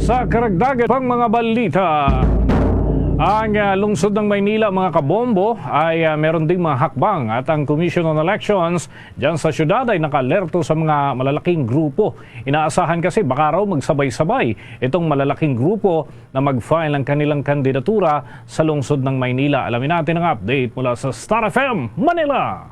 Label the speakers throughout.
Speaker 1: Sa karagdagan pang mga balita, ang lungsod ng Maynila, mga kabombo, ay meron ding mga hakbang at ang Commission on Elections dyan sa syudad ay naka-alerto sa mga malalaking grupo. Inaasahan kasi baka raw magsabay-sabay itong malalaking grupo na mag-file ng kanilang kandidatura sa lungsod ng Maynila. Alamin natin ang update mula sa Star FM Manila.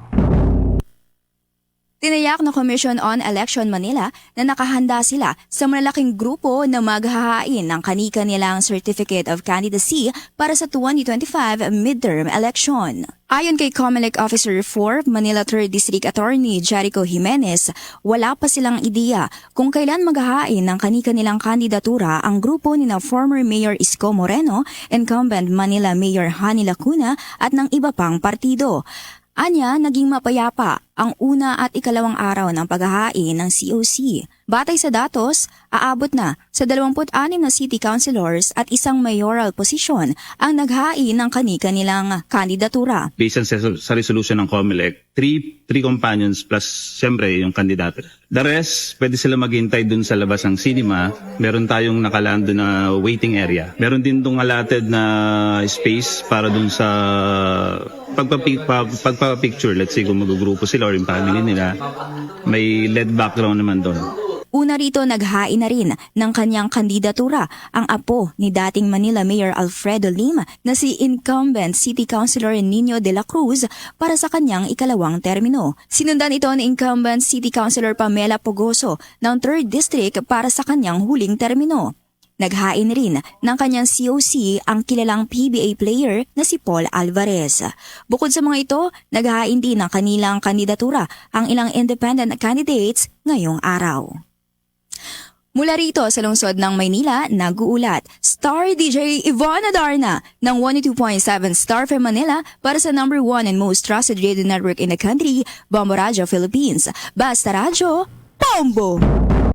Speaker 2: Tinayak ng Commission on Election Manila na nakahanda sila sa malalaking grupo na maghahain ng kani-kanilang Certificate of Candidacy para sa 2025 midterm election. Ayon kay COMELEC Officer 4, Manila 3rd District Attorney Jericho Jimenez, wala pa silang ideya kung kailan maghahain ng kani-kanilang kandidatura ang grupo ni na former Mayor Isko Moreno, incumbent Manila Mayor Hani Lacuna at ng iba pang partido. Anya, naging mapayapa ang una at ikalawang araw ng paghahain ng COC. Batay sa datos, aabot na sa 26 na city councilors at isang mayoral posisyon ang naghain ng kani-kanilang kandidatura.
Speaker 3: Based sa resolution ng COMELEC, three companions plus siyempre yung kandidato. The rest, pwede sila maghintay dun sa labas ng cinema. Meron tayong nakalaan dun na waiting area. Meron din dong allotted na space para dun sa pagpapicture. Let's say kung magugrupo sila or yung family nila, may LED background naman doon.
Speaker 2: Una rito naghain na rin ng kanyang kandidatura ang apo ni dating Manila Mayor Alfredo Lim na si incumbent City Councilor Nino de la Cruz para sa kanyang ikalawang termino. Sinundan ito ni incumbent City Councilor Pamela Pogoso ng 3rd District para sa kanyang huling termino. Naghain rin ng kanyang COC ang kilalang PBA player na si Paul Alvarez. Bukod sa mga ito, naghain din ng kanilang kandidatura ang ilang independent candidates ngayong araw. Mula rito sa lungsod ng Maynila, nag-uulat Star DJ Ivana Darna ng 102.7 Star FM Manila para sa number 1 and most trusted radio network in the country, Bombo Radio Philippines. Basta Radio, Bombo!